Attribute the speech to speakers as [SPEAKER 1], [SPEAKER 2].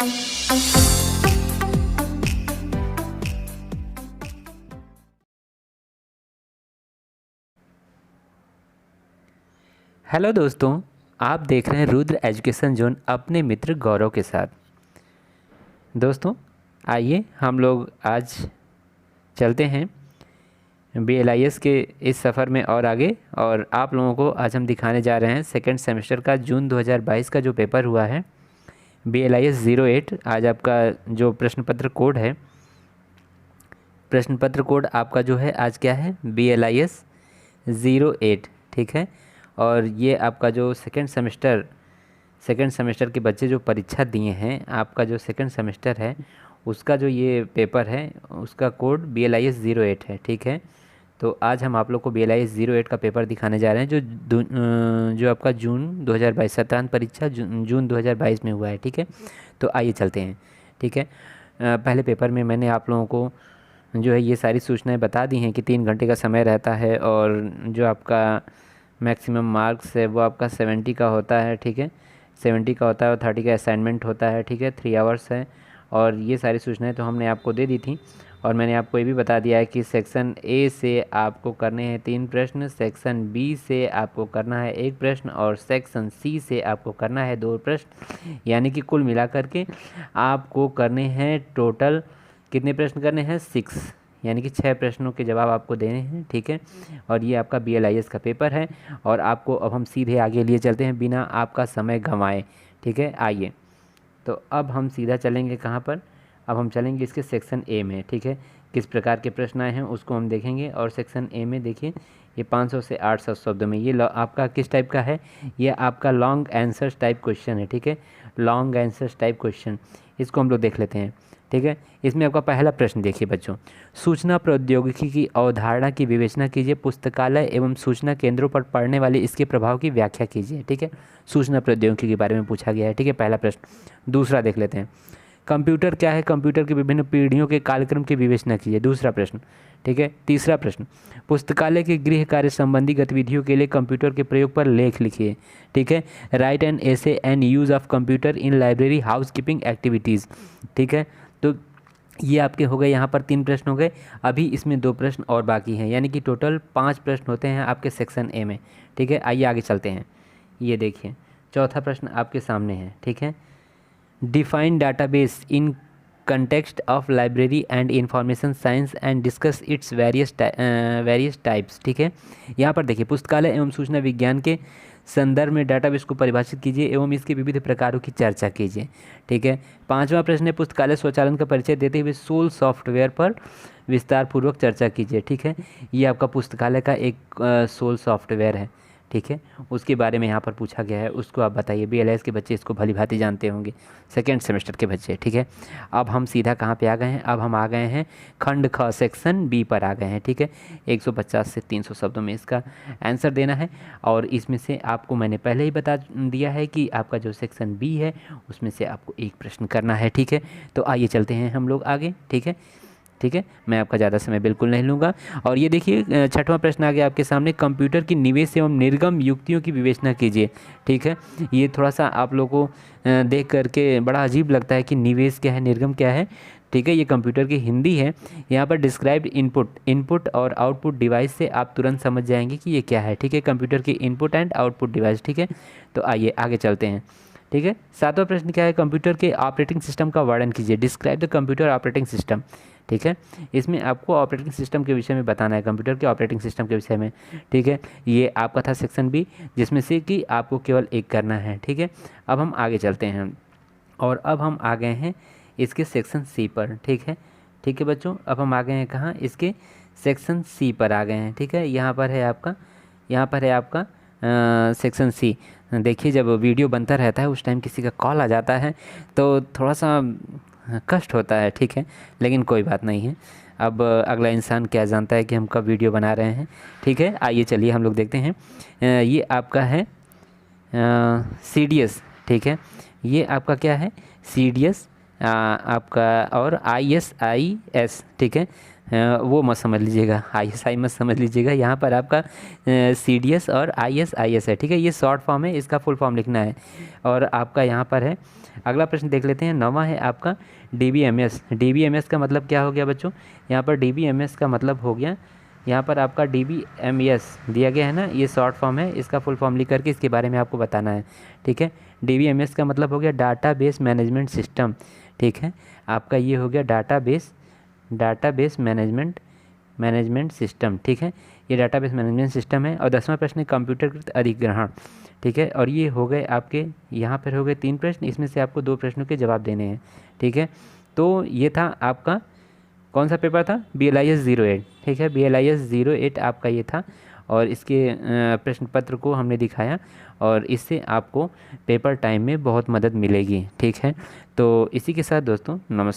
[SPEAKER 1] Hello दोस्तों, आप देख रहे हैं रुद्र एजुकेशन जोन अपने मित्र गौरव के साथ। दोस्तों आइए हम लोग आज चलते हैं BLIS के इस सफ़र में और आगे। और आप लोगों को आज हम दिखाने जा रहे हैं सेकेंड सेमेस्टर का जून 2022 का जो पेपर हुआ है BLIS 08। आज आपका जो प्रश्न पत्र कोड है, प्रश्न पत्र कोड आपका जो है आज क्या है, BLIS 08, ठीक है। और ये आपका जो सेकेंड सेमेस्टर के बच्चे जो परीक्षा दिए हैं, आपका जो सेकेंड सेमेस्टर है उसका जो ये पेपर है उसका कोड BLIS 08 है, ठीक है। तो आज हम आप लोग को BLIS 08 का पेपर दिखाने जा रहे हैं जो आपका जून 2022 सत्रांत परीक्षा जून 2022 में हुआ है, ठीक है। तो आइए चलते हैं, ठीक है। पहले पेपर में मैंने आप लोगों को जो है ये सारी सूचनाएं बता दी हैं कि 3 घंटे का समय रहता है और जो आपका मैक्सिमम मार्क्स है वो आपका 70 का होता है, ठीक है। 70 का होता है और 30 का असाइनमेंट होता है, ठीक है। 3 आवर्स है और ये सारी सूचनाएं तो हमने आपको दे दी थी। और मैंने आपको ये भी बता दिया है कि सेक्शन ए से आपको करने हैं 3 प्रश्न, सेक्शन बी से आपको करना है 1 प्रश्न और सेक्शन सी से आपको करना है 2 प्रश्न। यानी कि कुल मिलाकर के आपको करने हैं टोटल कितने प्रश्न करने हैं, 6, यानी कि 6 प्रश्नों के जवाब आपको देने हैं, ठीक है। और ये आपका BLIS का पेपर है और आपको अब हम सीधे आगे लिए चलते हैं बिना आपका समय गंवाए, ठीक है। आइए तो अब हम सीधा चलेंगे कहाँ पर, अब हम चलेंगे इसके सेक्शन ए में, ठीक है। किस प्रकार के प्रश्न आए हैं उसको हम देखेंगे। और सेक्शन ए में देखिए ये 500 से 800 शब्दों में ये आपका किस टाइप का है, ये आपका लॉन्ग आंसर्स टाइप क्वेश्चन है, ठीक है। लॉन्ग आंसर्स टाइप क्वेश्चन, इसको हम लोग देख लेते हैं, ठीक है। इसमें आपका पहला प्रश्न देखिए बच्चों, सूचना प्रौद्योगिकी की अवधारणा की विवेचना कीजिए, पुस्तकालय एवं सूचना केंद्रों पर पड़ने वाले इसके प्रभाव की व्याख्या कीजिए, ठीक है। सूचना प्रौद्योगिकी के बारे में पूछा गया है, ठीक है, पहला प्रश्न। दूसरा देख लेते हैं, कंप्यूटर क्या है, कंप्यूटर की विभिन्न पीढ़ियों के कार्यक्रम की विवेचना कीजिए, दूसरा प्रश्न, ठीक है। तीसरा प्रश्न, पुस्तकालय के गृह कार्य संबंधी गतिविधियों के लिए कंप्यूटर के प्रयोग पर लेख लिखिए, ठीक है। Right an essay and use of computer in library house keeping activities, ठीक है। तो ये आपके हो गए, यहाँ पर 3 प्रश्न हो गए। अभी इसमें 2 प्रश्न और बाकी हैं, यानी कि टोटल 5 प्रश्न होते हैं आपके सेक्शन ए में, ठीक है। आइए आगे चलते हैं। ये देखिए चौथा प्रश्न आपके सामने है, ठीक है। Define database in context of library and information science and discuss its various types, ठीक है। यहाँ पर देखिए पुस्तकालय एवं सूचना विज्ञान के संदर्भ में डाटाबेस को परिभाषित कीजिए एवं इसके विविध प्रकारों की चर्चा कीजिए, ठीक है। पांचवा प्रश्न है, पुस्तकालय स्वचालन का परिचय देते हुए सोल सॉफ्टवेयर पर विस्तार पूर्वक चर्चा कीजिए, ठीक है। ये आपका पुस्तकालय का एक सोल सॉफ्टवेयर है, ठीक है, उसके बारे में यहाँ पर पूछा गया है, उसको आप बताइए। BLIS के बच्चे इसको भली भांति जानते होंगे, सेकेंड सेमेस्टर के बच्चे, ठीक है। अब हम सीधा कहाँ पे आ गए हैं, अब हम आ गए हैं खंड ख सेक्शन बी पर आ गए हैं, ठीक है। 150 से 300 शब्दों में इसका आंसर देना है। और इसमें से आपको मैंने पहले ही बता दिया है कि आपका जो सेक्शन बी है उसमें से आपको 1 प्रश्न करना है, ठीक है। तो आइए चलते हैं हम लोग आगे, ठीक है, ठीक है। मैं आपका ज़्यादा समय बिल्कुल नहीं लूँगा। और ये देखिए छठवां प्रश्न आ गया आपके सामने, कंप्यूटर की निवेश एवं निर्गम युक्तियों की विवेचना कीजिए, ठीक है। ये थोड़ा सा आप लोगों को देख करके बड़ा अजीब लगता है कि निवेश क्या है, निर्गम क्या है, ठीक है। ये कंप्यूटर की हिंदी है। यहाँ पर डिस्क्राइब्ड इनपुट और आउटपुट डिवाइस से आप तुरंत समझ जाएंगे कि ये क्या है, ठीक है। कंप्यूटर की इनपुट एंड आउटपुट डिवाइस, ठीक है। तो आइए आगे चलते हैं, ठीक है। सातवां प्रश्न क्या है, कंप्यूटर के ऑपरेटिंग सिस्टम का वर्णन कीजिए, describe the computer operating system, ठीक है। इसमें आपको ऑपरेटिंग सिस्टम के विषय में बताना है, कंप्यूटर के ऑपरेटिंग सिस्टम के विषय में, ठीक है। ये आपका था सेक्शन बी, जिसमें से कि आपको केवल 1 करना है, ठीक है। अब हम आगे चलते हैं और अब हम आ गए हैं इसके सेक्शन सी पर, ठीक है, ठीक है बच्चों। अब हम आ गए हैं कहाँ, इसके सेक्शन सी पर आ गए हैं, ठीक है। यहाँ पर है आपका सेक्शन सी। देखिए जब वीडियो बनता रहता है उस टाइम किसी का कॉल आ जाता है तो थोड़ा सा कष्ट होता है, ठीक है, लेकिन कोई बात नहीं है। अब अगला इंसान क्या जानता है कि हम कब वीडियो बना रहे हैं, ठीक है। आइए चलिए हम लोग देखते हैं। ये आपका है CDS, ठीक है। ये आपका क्या है, CDS आपका और ISIS, ठीक है। वो मत समझ लीजिएगा, ISI मत समझ लीजिएगा। यहाँ पर आपका CDS और ISIS है, ठीक है। ये शॉर्ट फॉर्म है, इसका फुल फॉर्म लिखना है। और आपका यहाँ पर है, अगला प्रश्न देख लेते हैं। 9वां है आपका DBMS। DBMS का मतलब क्या हो गया बच्चों? यहाँ पर DBMS का मतलब हो गया, यहाँ पर आपका DBMS दिया गया है ना, ये शॉर्ट फॉर्म है, इसका फुल फॉर्म लिख करके इसके बारे में आपको बताना है, ठीक है। DBMS का मतलब हो गया डाटाबेस मैनेजमेंट सिस्टम, ठीक है। आपका ये हो गया डाटाबेस मैनेजमेंट सिस्टम, ठीक है। ये डाटाबेस मैनेजमेंट सिस्टम है। और 10वां प्रश्न है कंप्यूटरकृत अधिग्रहण, ठीक है। और ये हो गए आपके, यहाँ पर हो गए 3 प्रश्न, इसमें से आपको 2 प्रश्नों के जवाब देने हैं, ठीक है। तो ये था आपका कौन सा पेपर था? BLIS 08, ठीक है। BLIS 08 आपका ये था। और इसके प्रश्न पत्र को हमने दिखाया, और इससे आपको पेपर टाइम में बहुत मदद मिलेगी, ठीक है। तो इसी के साथ दोस्तों, नमस्कार।